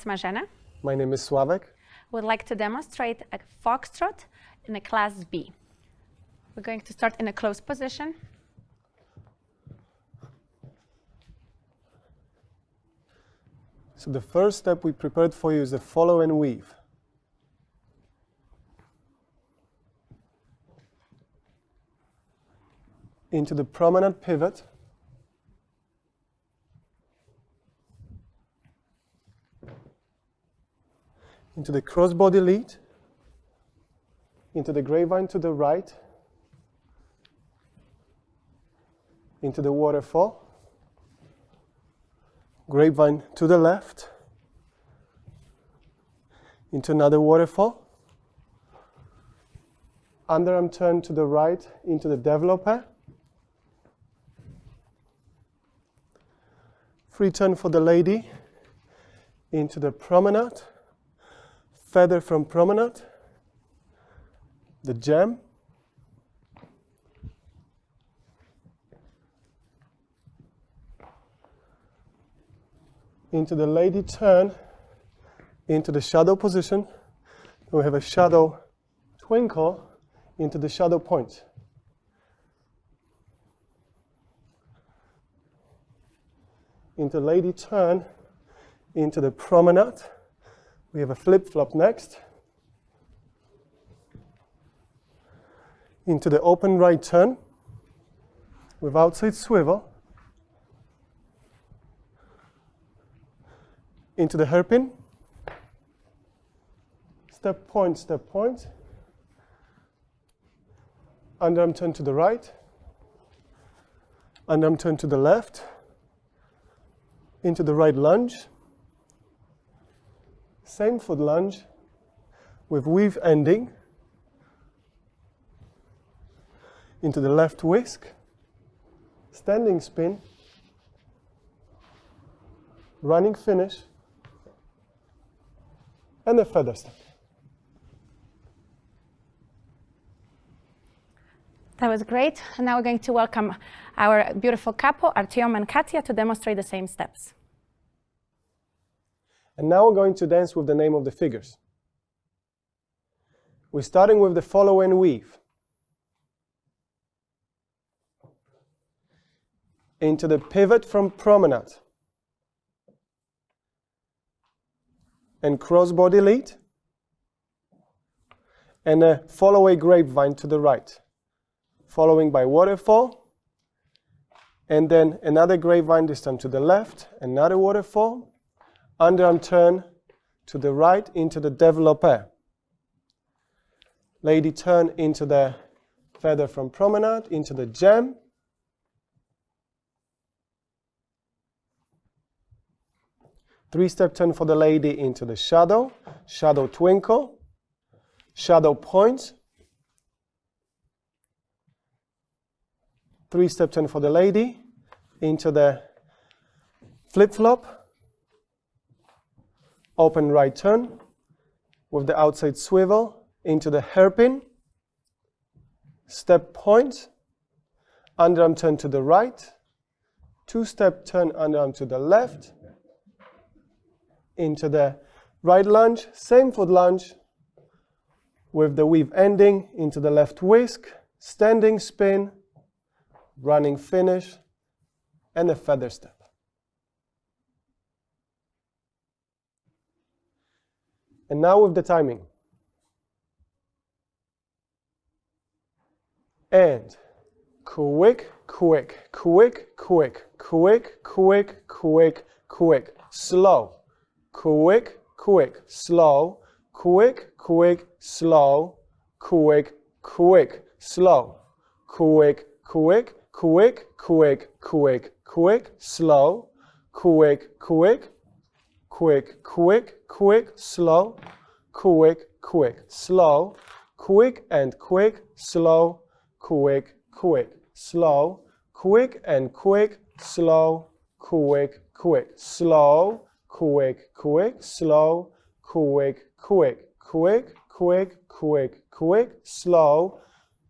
Marzena. My name is Sławek. Would like to demonstrate a foxtrot in a class B. We're going to start in a closed position. So the first step we prepared for you is the follow and weave. Into the promenade pivot. Into the crossbody lead. Into the grapevine to the right. Into the waterfall. Grapevine to the left. Into another waterfall. Underarm turn to the right into the developer. Free turn for the lady into the promenade. Feather from promenade. The jam. Into the lady turn, into the shadow position. We have a shadow twinkle into the shadow point. Into lady turn, into the promenade. We have a flip-flop next. Into the open right turn with outside swivel. Into the hairpin, step point, underarm turn to the right, underarm turn to the left, into the right lunge, same foot lunge with weave ending, into the left whisk, standing spin, running finish, and a feather step. That was great. And now we're going to welcome our beautiful couple, Artyom and Katya, to demonstrate the same steps. And now we're going to dance with the name of the figures. We're starting with the follow and weave. Into the pivot from promenade. And crossbody lead, and a follow a grapevine to the right, following by waterfall, and then another grapevine this time to the left, another waterfall, underarm turn to the right into the developer, lady turn into the feather from promenade, into the jam, three-step turn for the lady into the shadow, shadow twinkle, shadow point, three-step turn for the lady into the flip-flop, open right turn with the outside swivel into the hairpin, step point, underarm turn to the right, two-step turn underarm to the left, into the right lunge, same foot lunge with the weave ending into the left whisk, standing spin, running finish, and a feather step. And now with the timing. And quick, quick, quick, quick, quick, quick, quick, quick, slow. Quick, quick, slow, quick, quick, slow, quick, quick, slow, quick, quick, quick, quick, quick, quick, slow, quick, quick, quick, quick, quick, slow, quick, quick, slow, quick and quick, slow, quick, quick, slow, quick and quick, slow, quick, quick, slow, quick, quick, slow, quick, quick, quick, quick, quick, quick, slow,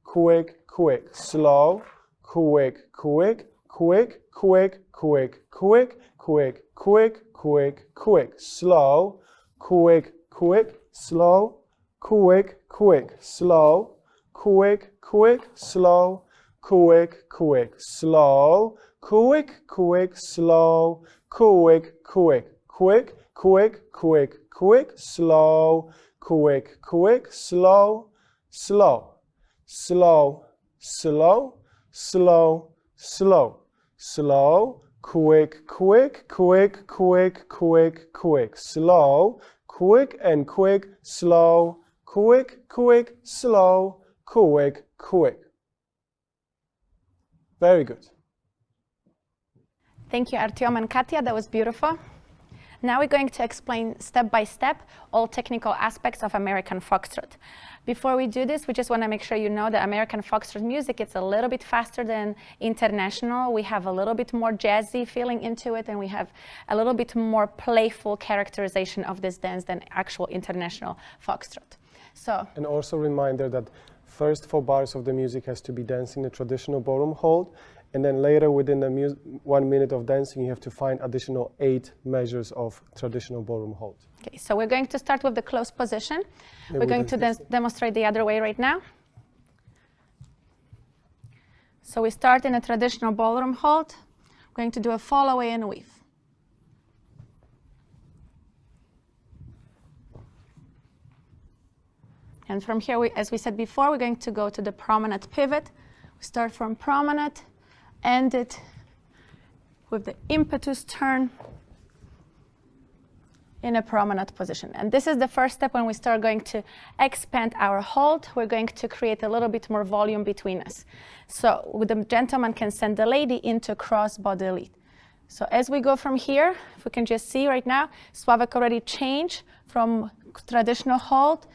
quick, quick, slow, quick, quick, quick, quick, quick, quick, quick, quick, quick, quick, slow, quick, quick, slow, quick, quick, slow, quick, quick, slow, quick, quick, slow, quick, quick, slow, quick, quick, quick, quick, quick, quick, slow, quick, quick, slow, slow, slow, slow, slow, slow, slow, quick, quick, quick, quick, quick, quick, slow, quick and quick, slow, quick, quick, slow, quick, quick. Very good. Thank you, Artyom and Katya. That was beautiful. Now we're going to explain step by step all technical aspects of American Foxtrot. Before we do this, we just want to make sure you know that American Foxtrot music, it's a little bit faster than international. We have a little bit more jazzy feeling into it, and we have a little bit more playful characterization of this dance than actual international Foxtrot. So, and also reminder that first 4 bars of the music has to be dancing the traditional ballroom hold, and then later within the 1 minute of dancing you have to find additional 8 measures of traditional ballroom hold. Okay, so we're going to start with the closed position. We're going to demonstrate the other way right now. So we start in a traditional ballroom hold. We're going to do a fall away and weave. And from here, as we said before, we're going to go to the promenade pivot. We start from promenade, end it with the impetus turn in a promenade position. And this is the first step when we start going to expand our hold. We're going to create a little bit more volume between us. So the gentleman can send the lady into cross-body lead. So as we go from here, if we can just see right now, Sławek already changed from traditional hold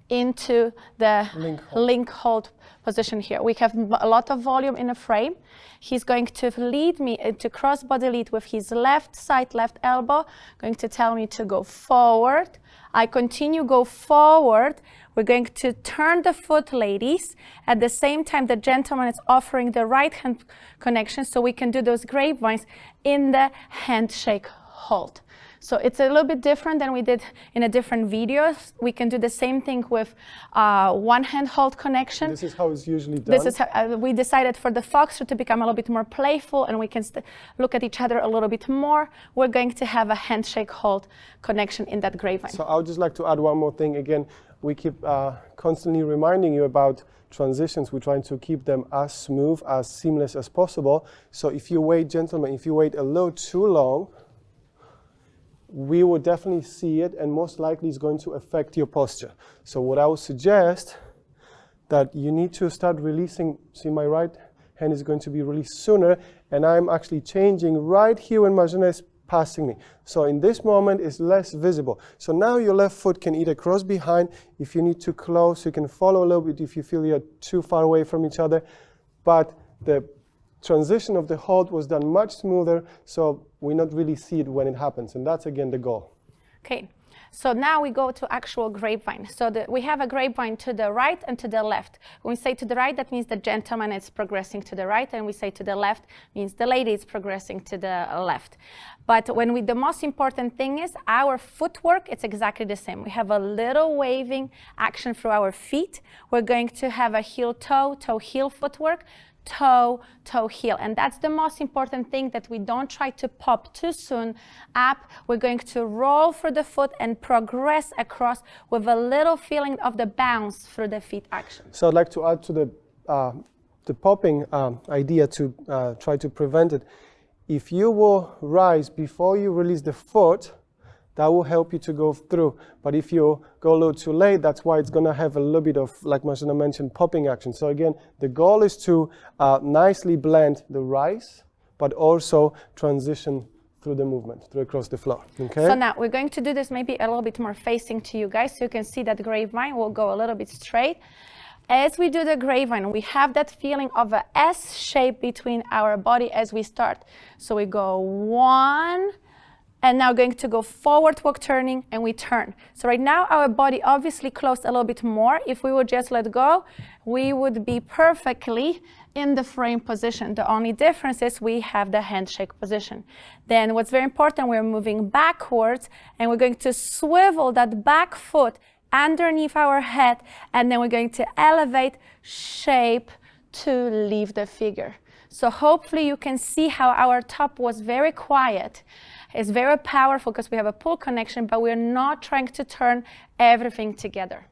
into the link hold position here. We have a lot of volume in the frame. He's going to lead me into cross-body lead with his left side, left elbow, going to tell me to go forward. I continue, go forward. We're going to turn the foot, ladies. At the same time, the gentleman is offering the right hand connection so we can do those grapevines in the handshake hold. So it's a little bit different than we did in a different videos. We can do the same thing with one hand hold connection. This is how it's usually done. This is how we decided for the Foxtrot to become a little bit more playful and we can look at each other a little bit more. We're going to have a handshake hold connection in that grapevine. So I would just like to add one more thing. Again, we keep constantly reminding you about transitions. We're trying to keep them as smooth, as seamless as possible. So if you wait, gentlemen, if you wait a little too long, we will definitely see it, and most likely it's going to affect your posture. So what I would suggest that you need to start releasing. See, my right hand is going to be released sooner, and I'm actually changing right here when Marzena is passing me. So in this moment, it's less visible. So now your left foot can either cross behind. If you need to close, you can follow a little bit if you feel you're too far away from each other. But the transition of the hold was done much smoother, so we not really see it when it happens, and that's again the goal. Okay, so now we go to actual grapevine. So we have a grapevine to the right and to the left. When we say to the right, that means the gentleman is progressing to the right, and we say to the left means the lady is progressing to the left. But the most important thing is our footwork, it's exactly the same. We have a little waving action through our feet. We're going to have a heel-toe, toe-heel footwork, toe, toe, heel. And that's the most important thing, that we don't try to pop too soon up. We're going to roll through the foot and progress across with a little feeling of the bounce through the feet action. So I'd like to add to the popping idea to try to prevent it. If you will rise before you release the foot, that will help you to go through. But if you go a little too late, that's why it's going to have a little bit of, like Marzena mentioned, popping action. So again, the goal is to nicely blend the rise, but also transition through the movement, through across the floor. Okay? So now we're going to do this maybe a little bit more facing to you guys, so you can see that grapevine will go a little bit straight. As we do the grapevine, we have that feeling of a S shape between our body as we start. So we go 1, And now going to go forward walk turning, and we turn. So right now our body obviously closed a little bit more. If we would just let go, we would be perfectly in the frame position. The only difference is we have the handshake position. Then what's very important, we're moving backwards, and we're going to swivel that back foot underneath our head, and then we're going to elevate, shape to leave the figure. So hopefully you can see how our top was very quiet. It's very powerful because we have a pull connection, but we're not trying to turn everything together.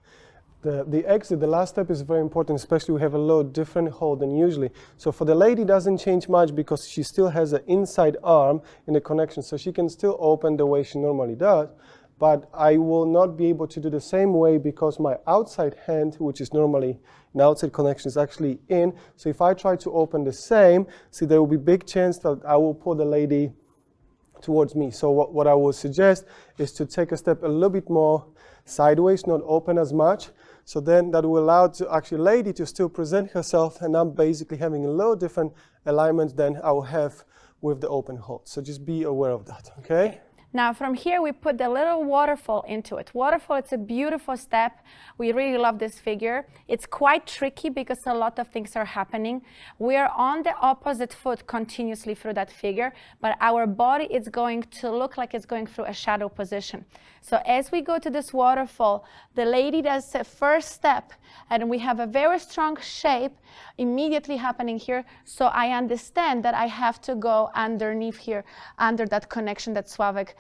The exit, the last step, is very important, especially we have a little different hold than usually. So for the lady, it doesn't change much because she still has an inside arm in the connection, so she can still open the way she normally does. But I will not be able to do the same way because my outside hand, which is normally an outside connection, is actually in. So if I try to open the same, see, there will be big chance that I will pull the lady towards me. So what I will suggest is to take a step a little bit more sideways, not open as much. So then that will allow to actually lady to still present herself, and I'm basically having a little different alignment than I will have with the open hold. So just be aware of that, okay? Now from here we put the little waterfall into it. Waterfall, it's a beautiful step. We really love this figure. It's quite tricky because a lot of things are happening. We are on the opposite foot continuously through that figure, but our body is going to look like it's going through a shadow position. So as we go to this waterfall, the lady does the first step, and we have a very strong shape immediately happening here. So I understand that I have to go underneath here, under that connection that Sławek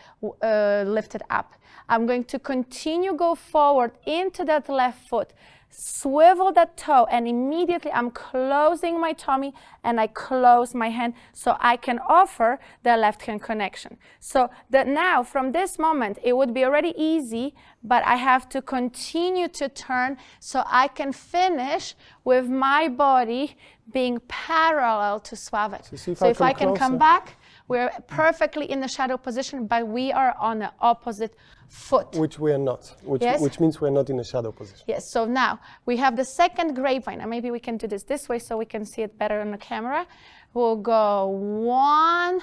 lifted up. I'm going to continue go forward into that left foot, swivel that toe, and immediately I'm closing my tummy and I close my hand so I can offer the left hand connection. So that now from this moment it would be already easy, but I have to continue to turn so I can finish with my body being parallel to Sławek. So if I can come back, we're perfectly in the shadow position, but we are on the opposite foot. Which we are not, which means we're not in a shadow position. Yes, so now we have the second grapevine, and maybe we can do this way so we can see it better on the camera. We'll go 1,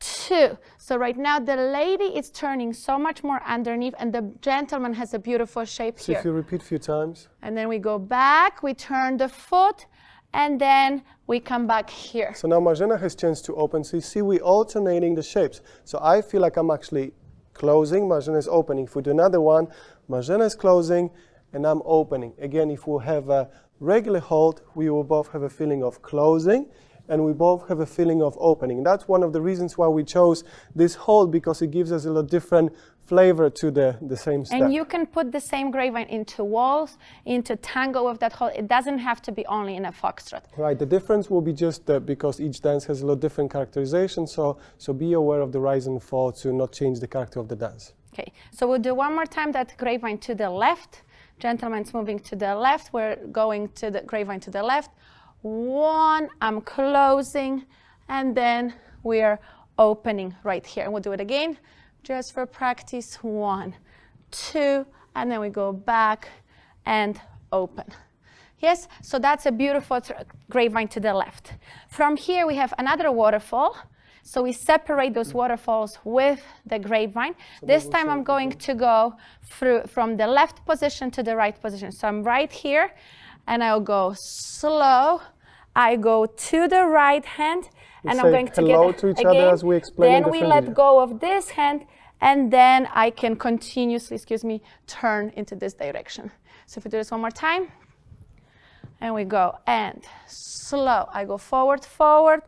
2. So right now the lady is turning so much more underneath, and the gentleman has a beautiful shape So here. if you repeat a few times. And then we go back, we turn the foot, and then we come back here. So now Marzena has chance to open. So you see we alternating the shapes. So I feel like I'm actually closing, Marzena is opening. If we do another one, Marzena is closing and I'm opening. Again, if we have a regular hold, we will both have a feeling of closing and we both have a feeling of opening. That's one of the reasons why we chose this hold, because it gives us a little different flavor to the same step. And you can put the same grapevine into waltz, into tango with that hold. It doesn't have to be only in a foxtrot. Right, the difference will be just because each dance has a little different characterization, so be aware of the rise and fall to not change the character of the dance. Okay, so we'll do one more time that grapevine to the left. Gentleman's moving to the left. We're going to the grapevine to the left. 1, I'm closing, and then we're opening right here. And we'll do it again, just for practice. 1, 2, and then we go back and open. Yes, so that's a beautiful grapevine to the left. From here, we have another waterfall. So we separate those waterfalls with the grapevine. So this time I'm going to go through from the left position to the right position. So I'm right here, and I'll go slow. I go to the right hand, and I'm going to hello get to each again. other as we explain. Then we let go of this hand, and then I can continuously, turn into this direction. So if we do this one more time, and we go and slow. I go forward, forward,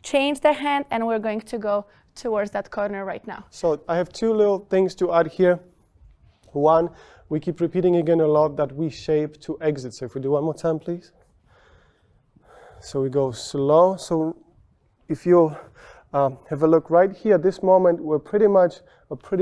change the hand, and we're going to go towards that corner right now. So I have 2 little things to add here. One, we keep repeating again a lot that we shape to exit. So if we do one more time, please. So we go slow. So if you have a look right here, at this moment, we're pretty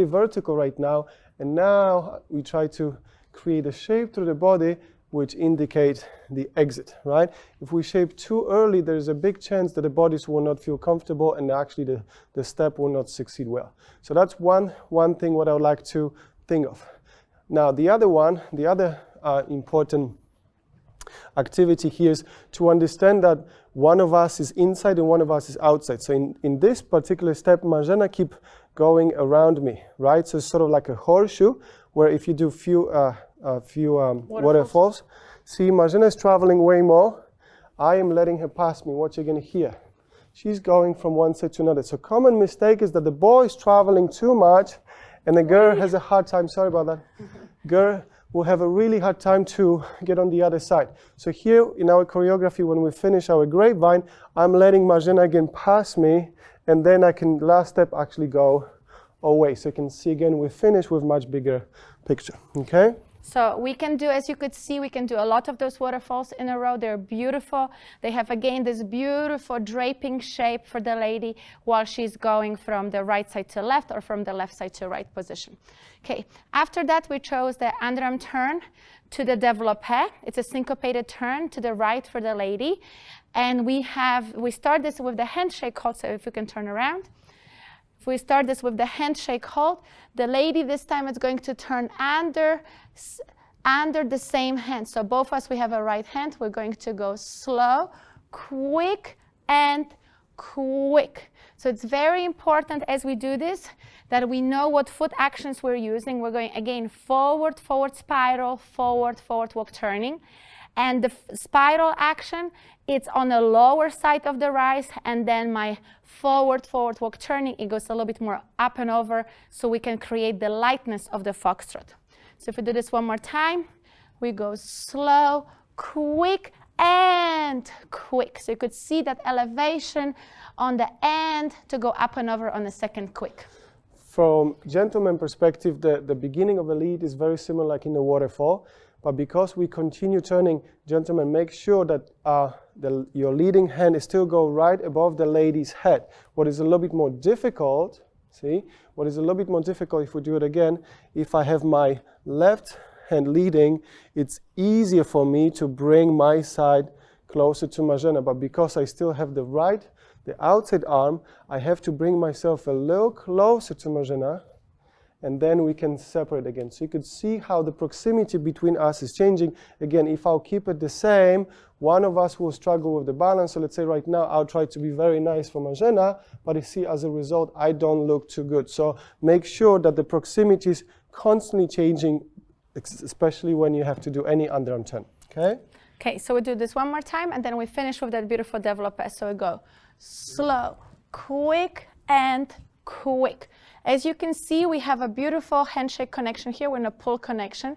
vertical right now. And now we try to create a shape through the body which indicates the exit, right? If we shape too early, there's a big chance that the bodies will not feel comfortable and actually the step will not succeed well. So that's one thing what I would like to think of. Now the other important activity here is to understand that one of us is inside and one of us is outside. So in this particular step, Marzena keep going around me, right? So it's sort of like a horseshoe, where if you do few waterfalls, see, Marjana is traveling way more. I am letting her pass me. What you're going to hear, she's going from one side to another. So common mistake is that the boy is traveling too much, and the girl has a hard time. Sorry about that. Girl will have a really hard time to get on the other side. So here in our choreography, when we finish our grapevine, I'm letting Marjana again pass me, and then I can, last step, actually go away. So you can see again, we finish with much bigger picture, okay? So we can do, as you could see, we can do a lot of those waterfalls in a row. They're beautiful. They have, again, this beautiful draping shape for the lady while she's going from the right side to left or from the left side to right position. Okay, after that, we chose the underarm turn to the développé. It's a syncopated turn to the right for the lady. And we start this with the handshake hold, so if you can turn around. If we start this with the handshake hold, the lady this time is going to turn under the same hand. So both of us, we have a right hand. We're going to go slow, quick, and quick. So it's very important as we do this that we know what foot actions we're using. We're going, again, forward, forward spiral, forward, forward walk turning. And the spiral action, it's on the lower side of the rise, and then my forward, forward walk turning, it goes a little bit more up and over, so we can create the lightness of the foxtrot. So if we do this one more time, we go slow, quick, and quick. So you could see that elevation on the end to go up and over on the second quick. From gentleman perspective, the beginning of a lead is very similar like in the waterfall. But because we continue turning, gentlemen, make sure that your leading hand is still go right above the lady's head. What is a little bit more difficult, see, what is a little bit more difficult if we do it again, if I have my left hand leading, it's easier for me to bring my side closer to Marjana. But because I still have the outside arm, I have to bring myself a little closer to Marjana, and then we can separate again. So you could see how the proximity between us is changing. Again, if I'll keep it the same, one of us will struggle with the balance. So let's say right now, I'll try to be very nice for Marjana, but you see, as a result, I don't look too good. So make sure that the proximity is constantly changing, especially when you have to do any underarm turn, okay? Okay, so we do this one more time, and then we finish with that beautiful développé. So we go slow, quick, and quick. As you can see, we have a beautiful handshake connection here. We're in a pull connection.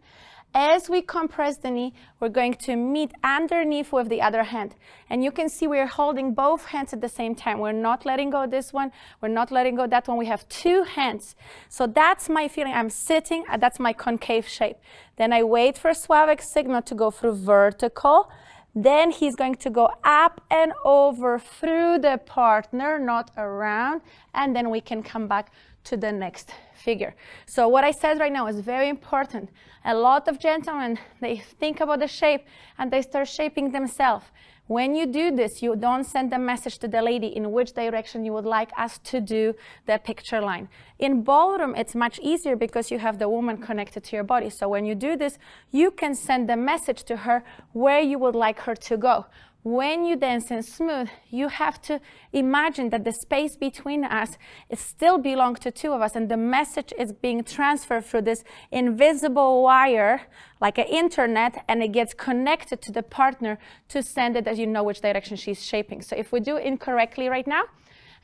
As we compress the knee, we're going to meet underneath with the other hand. And you can see we're holding both hands at the same time. We're not letting go this one. We're not letting go that one. We have two hands. So that's my feeling. I'm sitting, that's my concave shape. Then I wait for Sławek's signal to go through vertical. Then he's going to go up and over through the partner, not around. And then we can come back to the next figure. So what I said right now is very important. A lot of gentlemen, they think about the shape and they start shaping themselves. When you do this, you don't send a message to the lady in which direction you would like us to do the picture line. In ballroom, it's much easier because you have the woman connected to your body. So when you do this, you can send the message to her where you would like her to go. When you dance in smooth, you have to imagine that the space between us still belongs to two of us, and the message is being transferred through this invisible wire, like an internet, and it gets connected to the partner to send it as you know which direction she's shaping. So if we do incorrectly right now,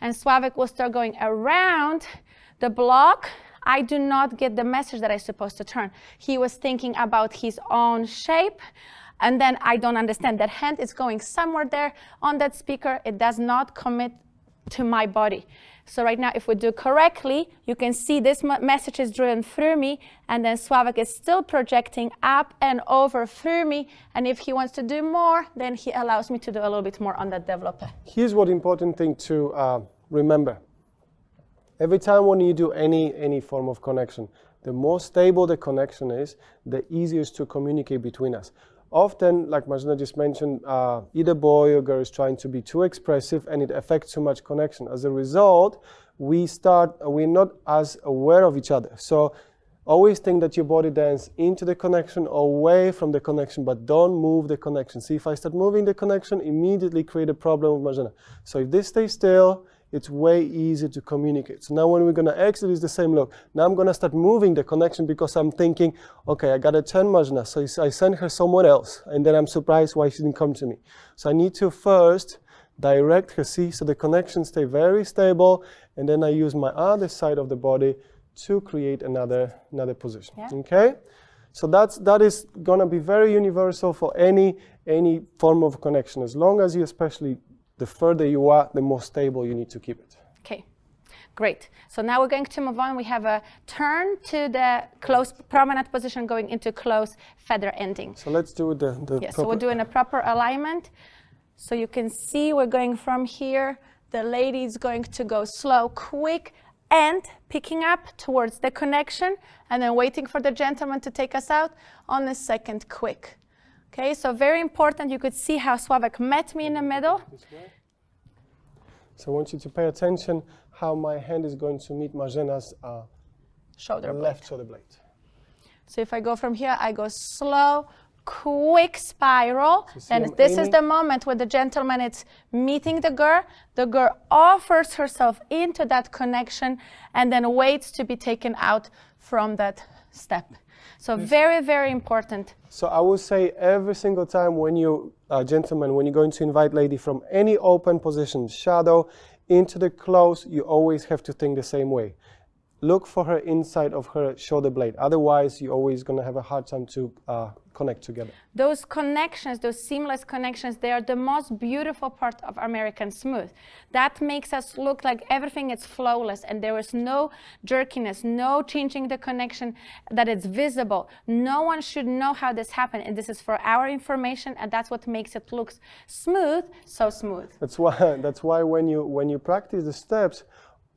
and Sławek will start going around the block, I do not get the message that I'm supposed to turn. He was thinking about his own shape, and then I don't understand. That hand is going somewhere there on that speaker. It does not commit to my body. So right now, if we do correctly, you can see this message is driven through me, and then Sławek is still projecting up and over through me. And if he wants to do more, then he allows me to do a little bit more on that développé. Here's what important thing to remember. Every time when you do any form of connection, the more stable the connection is, the easier it is to communicate between us. Often, like Marjana just mentioned, either boy or girl is trying to be too expressive, and it affects too much connection. As a result, we're not as aware of each other. So always think that your body dance into the connection, away from the connection, but don't move the connection. See, if I start moving the connection, immediately create a problem with Marjana. So if this stays still, it's way easier to communicate. So now when we're going to exit, it's the same look. Now I'm going to start moving the connection because I'm thinking, okay, I got to turn Majna. So I send her someone else, and then I'm surprised why she didn't come to me. So I need to first direct her, see, so the connections stay very stable, and then I use my other side of the body to create another position. Yeah. Okay? So that is going to be very universal for any form of connection. As long as you, especially the further you are, the more stable you need to keep it. Okay, great. So now we're going to move on. We have a turn to the close promenade position going into close feather ending. So let's do the yes, so we're doing a proper alignment. So you can see we're going from here. The lady is going to go slow, quick, and picking up towards the connection, and then waiting for the gentleman to take us out on the second quick. Okay, so very important. You could see how Sławek met me in the middle. So I want you to pay attention how my hand is going to meet Marzena's shoulder blade. Left shoulder blade. So if I go from here, I go slow, quick spiral, and this is the moment where the gentleman is meeting the girl offers herself into that connection and then waits to be taken out from that step. So very, very important. So I will say every single time when you, gentlemen, when you're going to invite lady from any open position, shadow, into the close, you always have to think the same way. Look for her inside of her shoulder blade. Otherwise, you're always going to have a hard time to connect together. Those connections, those seamless connections, they are the most beautiful part of American Smooth. That makes us look like everything is flawless and there is no jerkiness, no changing the connection, that it's visible. No one should know how this happened, and this is for our information, and that's what makes it look smooth, so smooth. That's why when you practice the steps,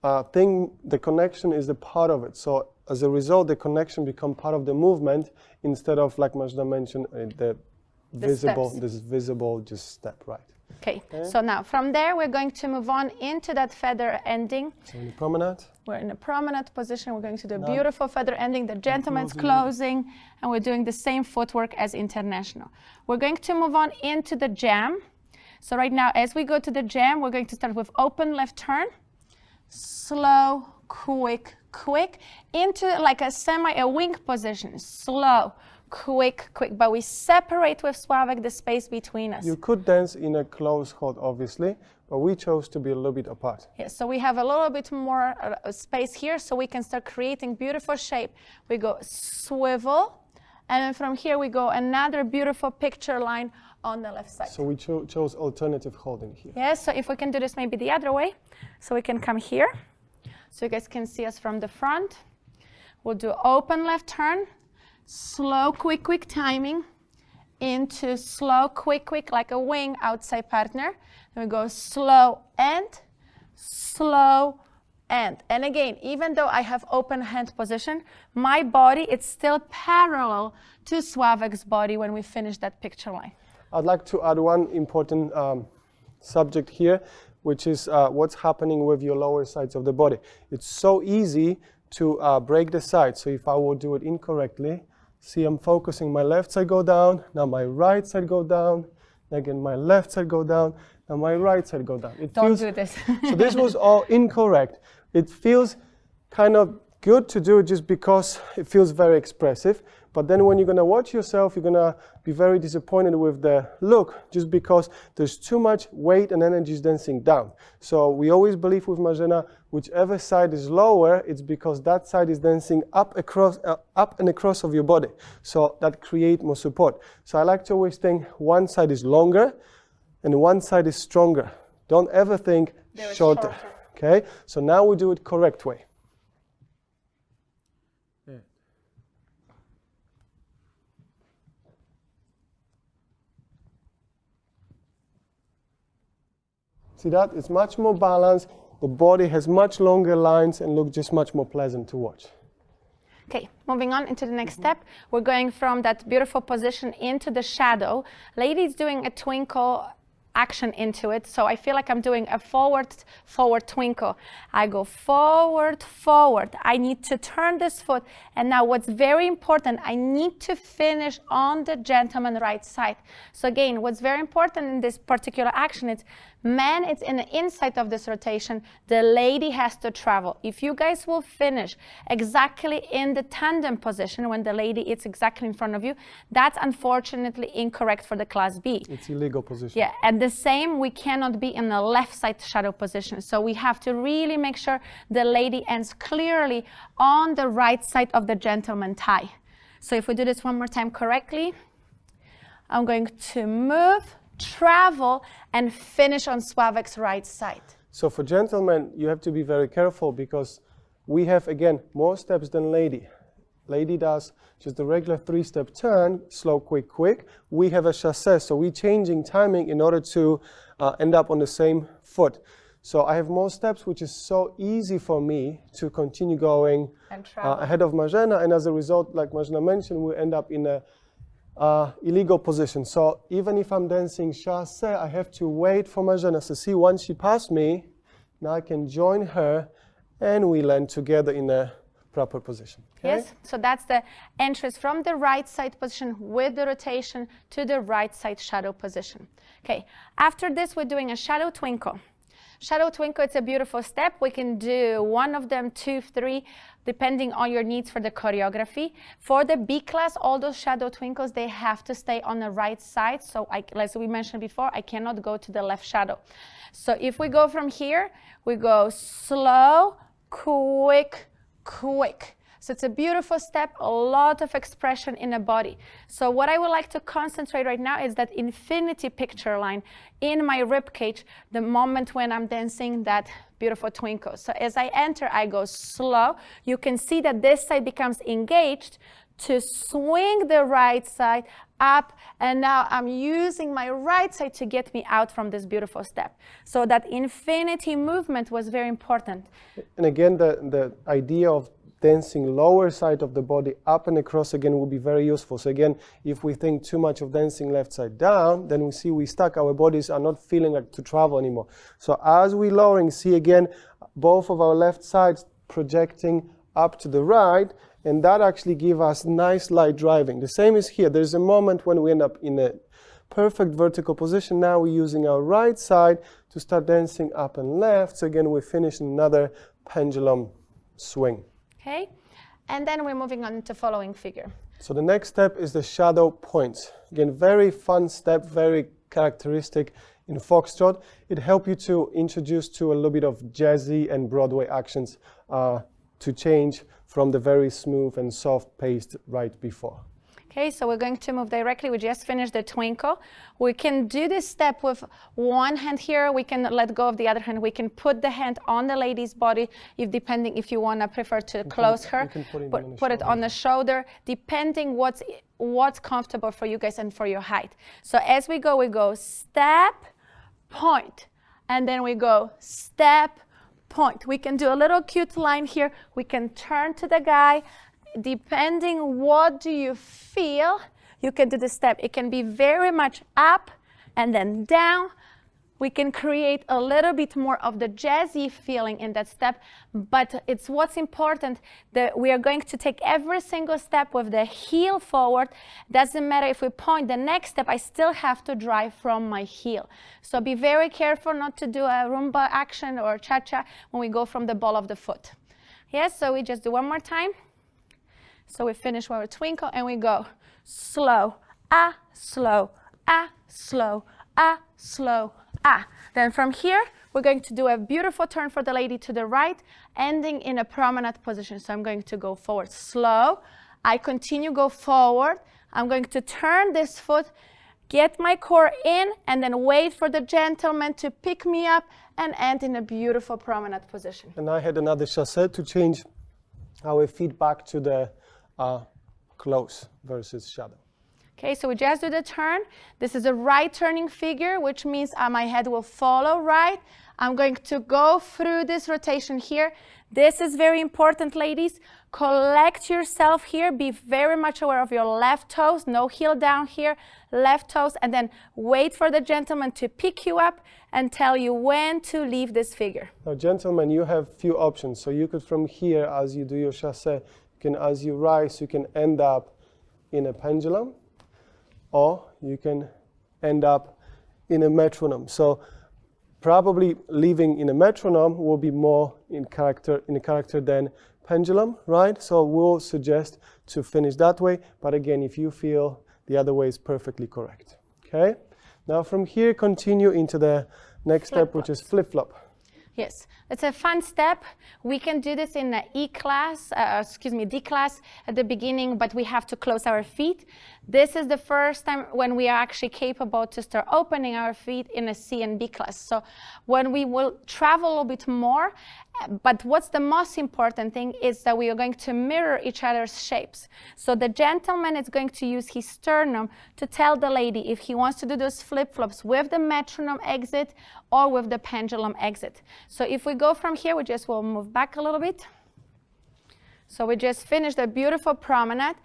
the connection is a part of it. So as a result, the connection becomes part of the movement instead of, like Majda mentioned, this visible just step, right? Okay, so now from there, we're going to move on into that feather ending. So in the promenade? We're in a promenade position. We're going to do a beautiful feather ending. The gentleman's closing, and we're doing the same footwork as international. We're going to move on into the jam. So right now, as we go to the jam, we're going to start with open left turn. Slow, quick, quick, into like a wing position. Slow, quick, quick. But we separate with Sławek the space between us. You could dance in a close hold, obviously, but we chose to be a little bit apart. Yes, so we have a little bit more space here, so we can start creating beautiful shape. We go swivel, and then from here we go another beautiful picture line on the left side. So we chose alternative holding here. Yes, so if we can do this maybe the other way. So we can come here. So you guys can see us from the front. We'll do open left turn, slow, quick, quick timing, into slow, quick, quick, like a wing outside partner. Then we go slow and slow and. And again, even though I have open hand position, my body, it's still parallel to Sławek's body when we finish that picture line. I'd like to add one important subject here, which is what's happening with your lower sides of the body. It's so easy to break the side. So if I will do it incorrectly, see, I'm focusing my left side go down, now my right side go down, again my left side go down, now my right side go down. Don't do this. So this was all incorrect. It feels kind of good to do it just because it feels very expressive. But then when you're going to watch yourself, you're going to be very disappointed with the look just because there's too much weight and energy is dancing down. So we always believe with Marzena, whichever side is lower, it's because that side is dancing up and across of your body. So that creates more support. So I like to always think one side is longer and one side is stronger. Don't ever think shorter. Okay? So now we do it correct way. See that? It's much more balanced. The body has much longer lines and looks just much more pleasant to watch. Okay, moving on into the next step. We're going from that beautiful position into the shadow. Lady's doing a twinkle action into it. So I feel like I'm doing a forward twinkle. I go forward, forward. I need to turn this foot. And now what's very important, I need to finish on the gentleman right side. So again, what's very important in this particular action is, man, it's in the inside of this rotation. The lady has to travel. If you guys will finish exactly in the tandem position when the lady is exactly in front of you, that's unfortunately incorrect for the class B. It's illegal position. Yeah, and the same, we cannot be in the left side shadow position. So we have to really make sure the lady ends clearly on the right side of the gentleman tie. So if we do this one more time correctly, I'm going to move, travel, and finish on Sławek's right side. So for gentlemen, you have to be very careful because we have, again, more steps than lady. Lady does just the regular 3-step turn, slow, quick, quick. We have a chassé, so we're changing timing in order to end up on the same foot. So I have more steps, which is so easy for me to continue going ahead of Marzena, and as a result, like Marzena mentioned, we end up in a illegal position. So even if I'm dancing chassé, I have to wait for Marzena. So see, once she passed me, now I can join her, and we land together in a proper position. Okay? Yes, so that's the entrance from the right side position with the rotation to the right side shadow position. Okay, after this, we're doing a shadow twinkle. Shadow twinkle, it's a beautiful step. We can do one of them, 2, 3, depending on your needs for the choreography. For the B class, all those shadow twinkles, they have to stay on the right side. So as we mentioned before, I cannot go to the left shadow. So if we go from here, we go slow, quick, quick. So it's a beautiful step, a lot of expression in the body. So what I would like to concentrate right now is that infinity picture line in my rib cage, the moment when I'm dancing that beautiful twinkle. So as I enter, I go slow. You can see that this side becomes engaged to swing the right side up, and now I'm using my right side to get me out from this beautiful step. So that infinity movement was very important. And again, the idea of dancing lower side of the body up and across again will be very useful. So again, if we think too much of dancing left side down, then we see we stuck, our bodies are not feeling like to travel anymore. So as we lowering, see again, both of our left sides projecting up to the right, and that actually give us nice light driving. The same is here. There's a moment when we end up in a perfect vertical position. Now we're using our right side to start dancing up and left. So again, we finish another pendulum swing. Okay, and then we're moving on to following figure. So the next step is the shadow points. Again, very fun step, very characteristic in foxtrot. It helps you to introduce to a little bit of jazzy and Broadway actions to change from the very smooth and soft paced right before. Okay, so we're going to move directly. We just finished the twinkle. We can do this step with one hand here. We can let go of the other hand. We can put the hand on the lady's body, depending if you want to prefer to close her. Put it on the shoulder, depending what's comfortable for you guys and for your height. So as we go step, point, and then we go step, point. We can do a little cute line here. We can turn to the guy. Depending what do you feel, you can do the step. It can be very much up and then down. We can create a little bit more of the jazzy feeling in that step, but it's what's important that we are going to take every single step with the heel forward. Doesn't matter if we point the next step, I still have to drive from my heel. So be very careful not to do a rumba action or cha-cha when we go from the ball of the foot. Yes, so we just do one more time. So we finish with a twinkle and we go slow, ah, slow, ah, slow, ah, slow, ah. Then from here, we're going to do a beautiful turn for the lady to the right, ending in a promenade position. So I'm going to go forward slow. I continue, go forward. I'm going to turn this foot, get my core in, and then wait for the gentleman to pick me up and end in a beautiful promenade position. And I had another chassé to change our feet back to the close versus shadow. Okay, so we just do the turn. This is a right turning figure, which means my head will follow right. I'm going to go through this rotation here. This is very important, ladies. Collect yourself here. Be very much aware of your left toes. No heel down here. Left toes. And then wait for the gentleman to pick you up and tell you when to leave this figure. Now, gentlemen, you have few options. So you could, from here, as you do your chassé, as you rise, you can end up in a pendulum, or you can end up in a metronome. So probably leaving in a metronome will be more in a character than pendulum, right? So we'll suggest to finish that way. But again, if you feel the other way is perfectly correct. Okay? Now from here, continue into the next step, which is flip-flop. Yes, it's a fun step. We can do this in the D class at the beginning, but we have to close our feet. This is the first time when we are actually capable to start opening our feet in a C and B class. So when we will travel a little bit more, but what's the most important thing is that we are going to mirror each other's shapes. So the gentleman is going to use his sternum to tell the lady if he wants to do those flip-flops with the metronome exit or with the pendulum exit. So if we go from here, we just will move back a little bit. So we just finished a beautiful promenade.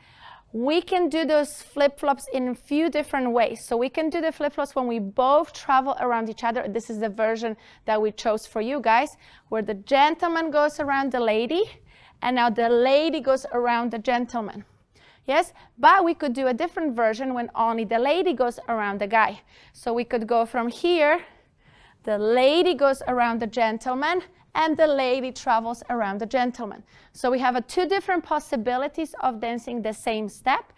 We can do those flip-flops in a few different ways. So we can do the flip-flops when we both travel around each other. This is the version that we chose for you guys, where the gentleman goes around the lady, and now the lady goes around the gentleman. Yes, but we could do a different version when only the lady goes around the guy. So we could go from here, the lady goes around the gentleman, and the lady travels around the gentleman. So we have two different possibilities of dancing the same step,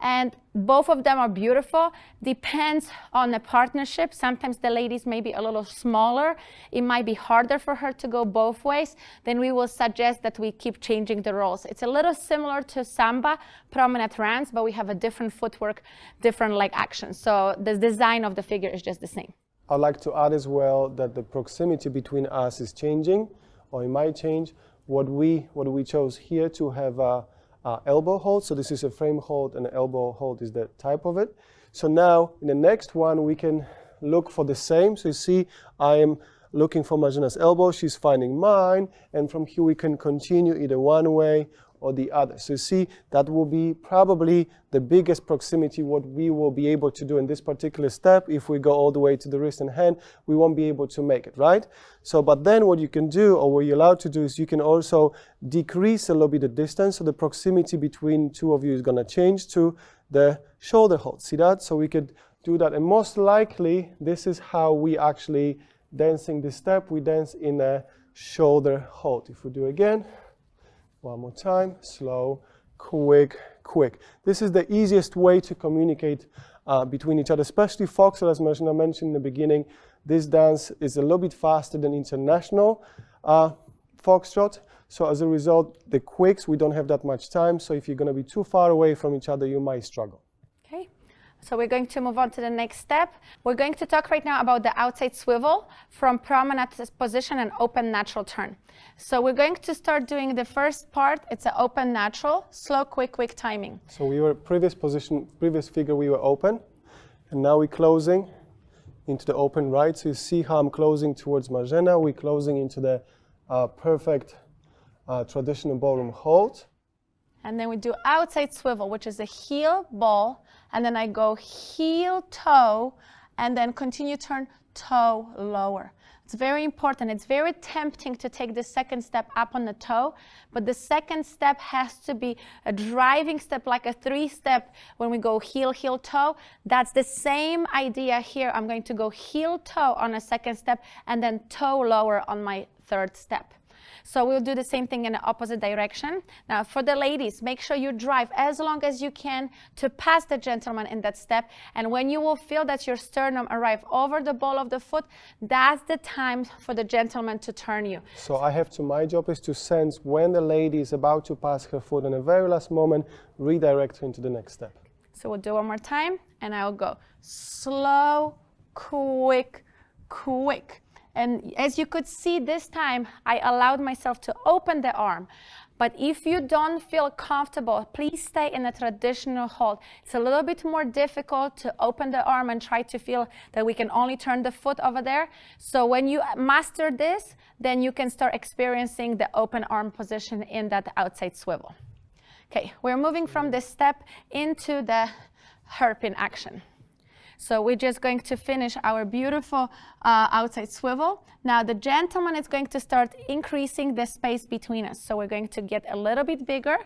and both of them are beautiful. Depends on the partnership. Sometimes the ladies may be a little smaller. It might be harder for her to go both ways. Then we will suggest that we keep changing the roles. It's a little similar to samba, promenade runs, but we have a different footwork, different leg actions. So the design of the figure is just the same. I'd like to add as well that the proximity between us is changing, or it might change. What we chose here to have a elbow hold. So this is a frame hold, and elbow hold is the type of it. So now in the next one, we can look for the same. So you see, I am looking for Marzena's elbow. She's finding mine. And from here, we can continue either one way or the other. So you see, that will be probably the biggest proximity what we will be able to do in this particular step. If we go all the way to the wrist and hand, we won't be able to make it, right? So, but then what you can do, or what you're allowed to do, is you can also decrease a little bit the distance. So the proximity between two of you is gonna change to the shoulder hold. See that? So we could do that. And most likely, this is how we actually dancing this step. We dance in a shoulder hold. If we do again, one more time, slow, quick, quick. This is the easiest way to communicate between each other, especially foxtrot, as Marzena mentioned in the beginning. This dance is a little bit faster than international foxtrot. So as a result, the quicks, we don't have that much time. So if you're going to be too far away from each other, you might struggle. Okay. So we're going to move on to the next step. We're going to talk right now about the outside swivel from promenade position and open natural turn. So we're going to start doing the first part. It's an open natural, slow, quick, quick timing. So we were previous figure, we were open. And now we're closing into the open right. So you see how I'm closing towards Marzena. We're closing into the perfect traditional ballroom hold. And then we do outside swivel, which is a heel ball. And then I go heel, toe, and then continue turn, toe, lower. It's very important. It's very tempting to take the second step up on the toe, but the second step has to be a driving step, like a 3-step when we go heel, heel, toe. That's the same idea here. I'm going to go heel, toe on a second step, and then toe lower on my third step. So we'll do the same thing in the opposite direction. Now for the ladies, make sure you drive as long as you can to pass the gentleman in that step. And when you will feel that your sternum arrive over the ball of the foot, that's the time for the gentleman to turn you. So my job is to sense when the lady is about to pass her foot, and at the very last moment, redirect her into the next step. So we'll do one more time, and I'll go slow, quick, quick. And as you could see this time, I allowed myself to open the arm. But if you don't feel comfortable, please stay in a traditional hold. It's a little bit more difficult to open the arm and try to feel that we can only turn the foot over there. So when you master this, then you can start experiencing the open arm position in that outside swivel. Okay, we're moving from this step into the hairpin action. So we're just going to finish our beautiful outside swivel. Now the gentleman is going to start increasing the space between us. So we're going to get a little bit bigger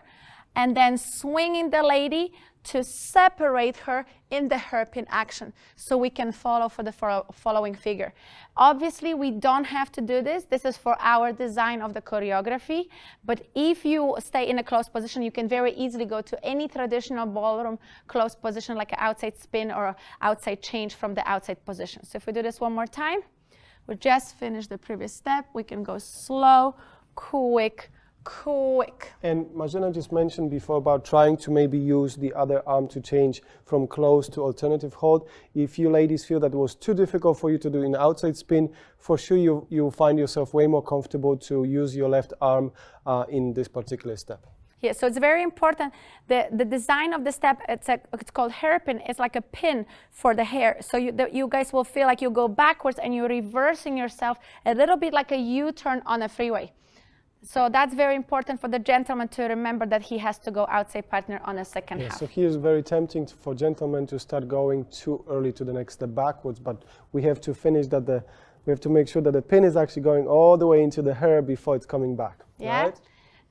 and then swinging the lady to separate her in the hairpin action so we can follow for the following figure. Obviously, we don't have to do this. This is for our design of the choreography. But if you stay in a closed position, you can very easily go to any traditional ballroom closed position like an outside spin or outside change from the outside position. So if we do this one more time, we just finished the previous step. We can go slow, quick, quick. And Marzena just mentioned before about trying to maybe use the other arm to change from closed to alternative hold. If you ladies feel that it was too difficult for you to do in outside spin, for sure you'll find yourself way more comfortable to use your left arm in this particular step. Yeah, so it's very important. The design of the step, it's called hairpin. It's like a pin for the hair. So you guys will feel like you go backwards and you're reversing yourself a little bit like a U-turn on a freeway. So that's very important for the gentleman to remember that he has to go outside partner on a second half. So here is very tempting for gentlemen to start going too early to the next step backwards, but we have to finish that we have to make sure that the pin is actually going all the way into the hair before it's coming back. Yeah. Right?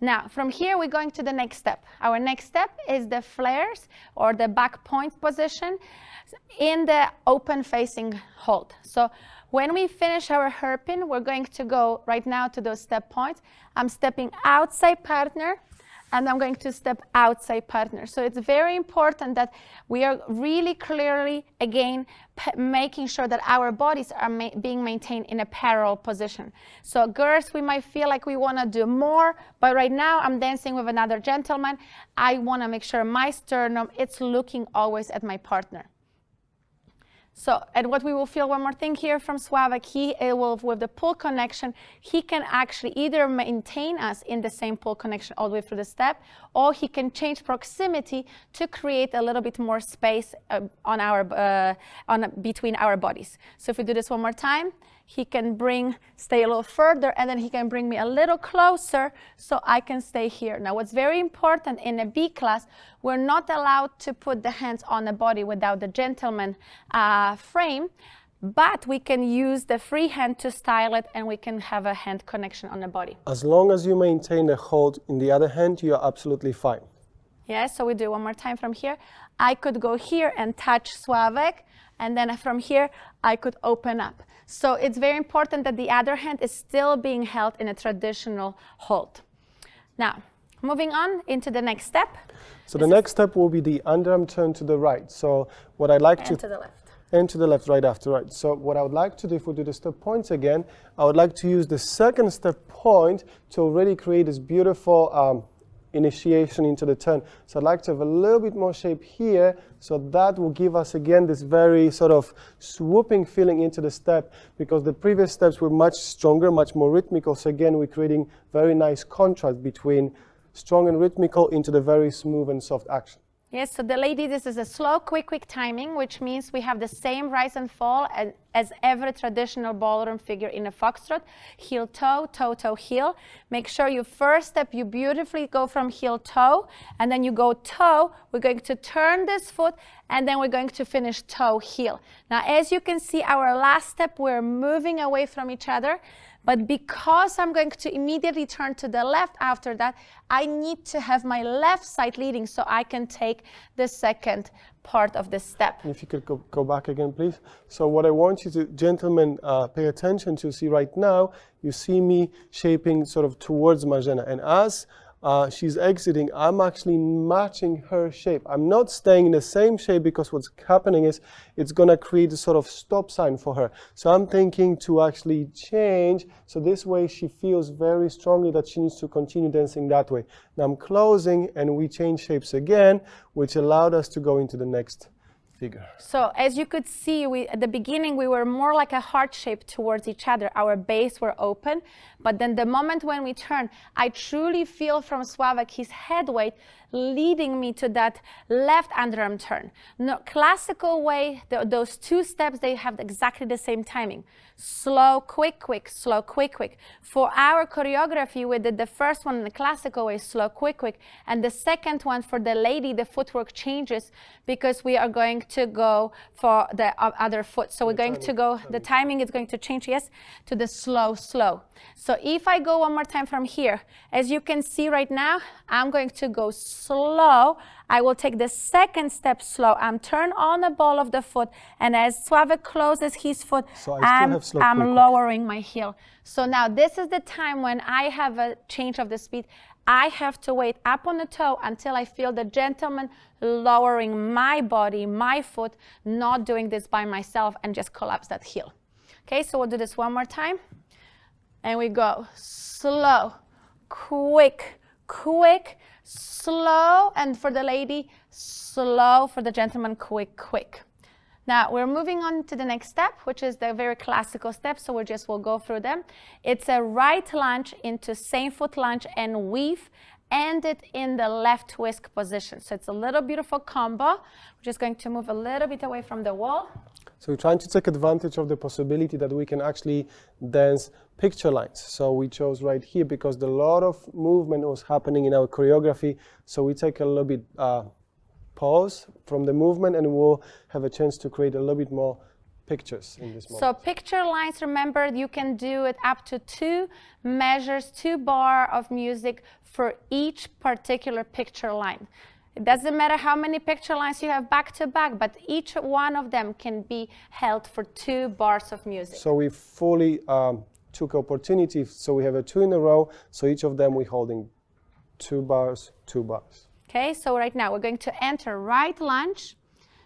Now, from here, we're going to the next step. Our next step is the flares or the back point position in the open facing hold. So when we finish our hairpin, we're going to go right now to those step points. I'm stepping outside partner, and I'm going to step outside partner. So it's very important that we are really clearly, again, making sure that our bodies are being maintained in a parallel position. So girls, we might feel like we want to do more, but right now I'm dancing with another gentleman. I want to make sure my sternum, it's looking always at my partner. So, and what we will feel, one more thing here from Sławek, he will, with the pull connection, he can actually either maintain us in the same pull connection all the way through the step, or he can change proximity to create a little bit more space between our bodies. So if we do this one more time, he can stay a little further, and then he can bring me a little closer so I can stay here. Now, what's very important in a B class, we're not allowed to put the hands on the body without the gentleman frame, but we can use the free hand to style it, and we can have a hand connection on the body. As long as you maintain the hold in the other hand, you're absolutely fine. Yeah, so we do one more time from here. I could go here and touch Sławek, and then from here, I could open up. So it's very important that the other hand is still being held in a traditional hold. Now, moving on into the next step. So the next step will be the underarm turn to the right. So what I'd like to the left. And to the left, right after right. So what I would like to do, if we do the step points again, I would like to use the second step point to already create this beautiful initiation into the turn. So I'd like to have a little bit more shape here, so that will give us again this very sort of swooping feeling into the step, because the previous steps were much stronger, much more rhythmical. So again, we're creating very nice contrast between strong and rhythmical into the very smooth and soft action. Yes, so the lady, this is a slow, quick timing, which means we have the same rise and fall as every traditional ballroom figure in a foxtrot. Heel, toe, toe, toe, heel. Make sure you first step, you beautifully go from heel, toe, and then you go toe. We're going to turn this foot, and then we're going to finish toe, heel. Now, as you can see, our last step, we're moving away from each other. But because I'm going to immediately turn to the left after that, I need to have my left side leading so I can take the second part of the step. If you could go back again, please. So what I want you to, gentlemen, pay attention to see right now, you see me shaping sort of towards Marzena. And as she's exiting, I'm actually matching her shape. I'm not staying in the same shape, because what's happening is it's going to create a sort of stop sign for her. So I'm thinking to actually change, so this way she feels very strongly that she needs to continue dancing that way. Now I'm closing, and we change shapes again, which allowed us to go into the next figure. So as you could see, at the beginning, we were more like a heart shape towards each other. Our base were open. But then the moment when we turn, I truly feel from Sławek, his head weight leading me to that left underarm turn. No, classical way, those two steps, they have exactly the same timing. Slow, quick, quick, slow, quick, quick. For our choreography, we did the first one in the classical way, slow, quick, quick. And the second one for the lady, the footwork changes because we are going to go for the other foot. So we're going to go, the timing is going to change, yes, to the slow, slow. So if I go one more time from here, as you can see right now, I'm going to go slow. I will take the second step slow. I'm turn on the ball of the foot, and as Sławek closes his foot, I'm lowering my heel. So now this is the time when I have a change of the speed. I have to wait up on the toe until I feel the gentleman lowering my body, my foot, not doing this by myself and just collapse that heel. Okay, so we'll do this one more time. And we go slow, quick, quick, slow, and for the lady, slow, for the gentleman, quick, quick. Now we're moving on to the next step, which is the very classical step, so we'll go through them. It's a right lunge into same foot lunge and weave, and it in the left whisk position. So it's a little beautiful combo. We're just going to move a little bit away from the wall. So we're trying to take advantage of the possibility that we can actually dance picture lines. So we chose right here because a lot of movement was happening in our choreography. So we take a little bit pause from the movement, and we'll have a chance to create a little bit more pictures in this moment. So picture lines, remember, you can do it up to 2 measures, 2 bar of music for each particular picture line. It doesn't matter how many picture lines you have back to back, but each one of them can be held for 2 bars of music. So we fully took opportunity, so we have a 2 in a row, so each of them we're holding 2 bars, 2 bars. Okay, so right now we're going to enter right lunge,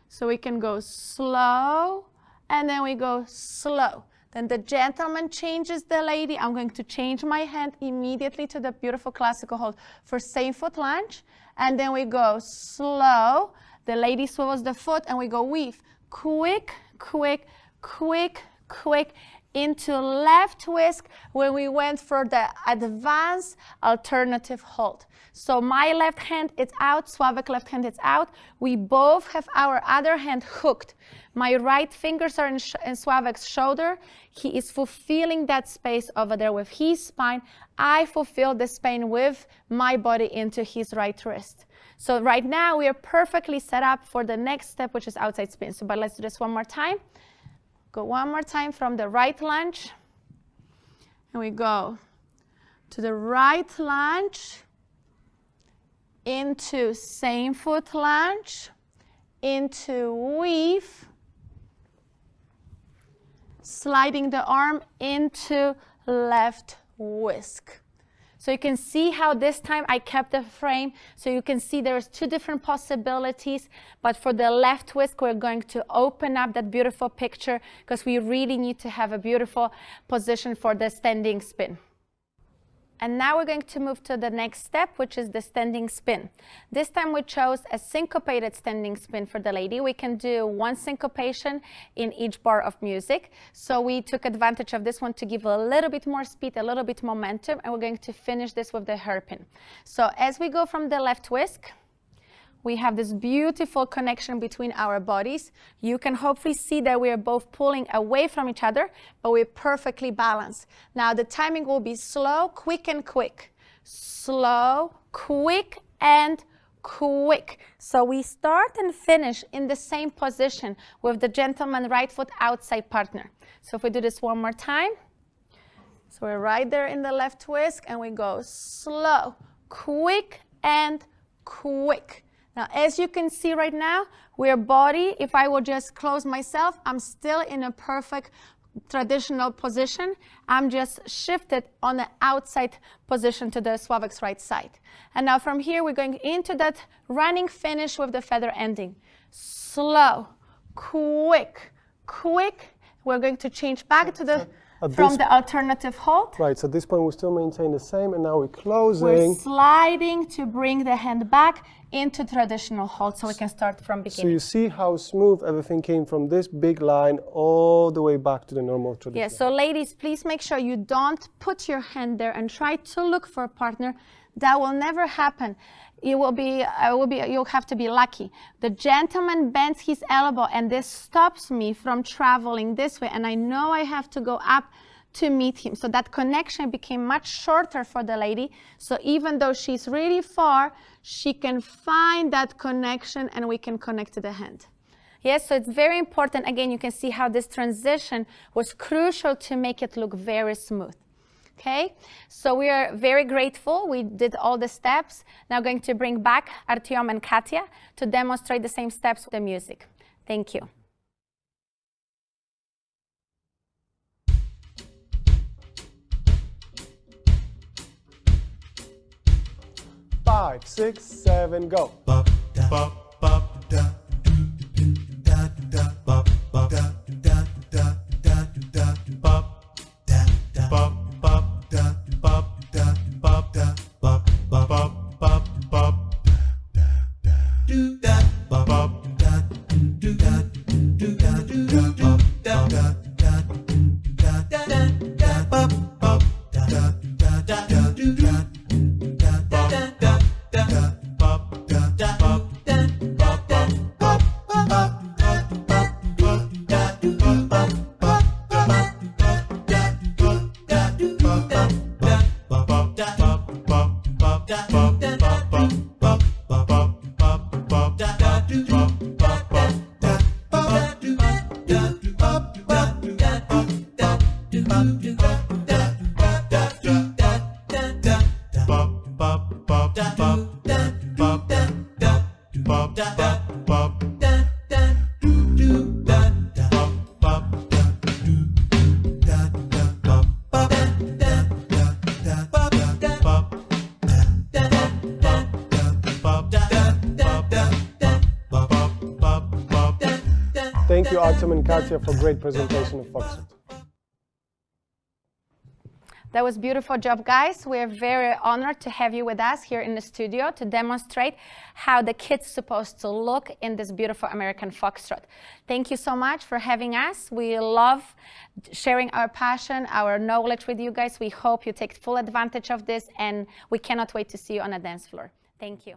so we can go slow, and then we go slow. Then the gentleman changes the lady. I'm going to change my hand immediately to the beautiful classical hold for same foot lunge. And then we go slow. The lady swivels the foot, and we go weave. Quick, quick, quick, quick into left whisk when we went for the advanced alternative hold. So my left hand is out, Sławek left hand is out. We both have our other hand hooked. My right fingers are in Sławek's shoulder. He is fulfilling that space over there with his spine. I fulfill the space with my body into his right wrist. So right now we are perfectly set up for the next step, which is outside spin. So but let's do this one more time. Go one more time from the right lunge. And we go to the right lunge, into same foot lunge, into weave, sliding the arm into left whisk. So you can see how this time I kept the frame. So you can see there's 2 different possibilities. But for the left whisk, we're going to open up that beautiful picture because we really need to have a beautiful position for the standing spin. And now we're going to move to the next step, which is the standing spin. This time we chose a syncopated standing spin for the lady. We can do 1 syncopation in each bar of music. So we took advantage of this one to give a little bit more speed, a little bit momentum, and we're going to finish this with the hairpin. So as we go from the left whisk, we have this beautiful connection between our bodies. You can hopefully see that we are both pulling away from each other, but we're perfectly balanced. Now the timing will be slow, quick, and quick. Slow, quick, and quick. So we start and finish in the same position with the gentleman right foot outside partner. So if we do this one more time. So we're right there in the left whisk, and we go slow, quick, and quick. Now, as you can see right now, we're body. If I will just close myself, I'm still in a perfect traditional position. I'm just shifted on the outside position to the Sławek's right side. And now from here, we're going into that running finish with the feather ending. Slow, quick, quick. We're going to change back to the from the alternative hold. Right, so at this point we still maintain the same, and now we're closing. We're sliding to bring the hand back into traditional hold, so we can start from beginning. So you see how smooth everything came from this big line all the way back to the normal traditional. Yes, so ladies, please make sure you don't put your hand there and try to look for a partner. That will never happen. You'll have to be lucky. The gentleman bends his elbow, and this stops me from traveling this way, and I know I have to go up to meet him. So that connection became much shorter for the lady. So even though she's really far, she can find that connection, and we can connect to the hand. Yes, so it's very important. Again, you can see how this transition was crucial to make it look very smooth. Okay, so we are very grateful. We did all the steps. Now going to bring back Artyom and Katya to demonstrate the same steps with the music. Thank you. 5, 6, 7, go. Thank you, Artyom and Katya, for great presentation of foxtrot. That was a beautiful job, guys. We're very honored to have you with us here in the studio to demonstrate how the kid's supposed to look in this beautiful American foxtrot. Thank you so much for having us. We love sharing our passion, our knowledge with you guys. We hope you take full advantage of this, and we cannot wait to see you on the dance floor. Thank you.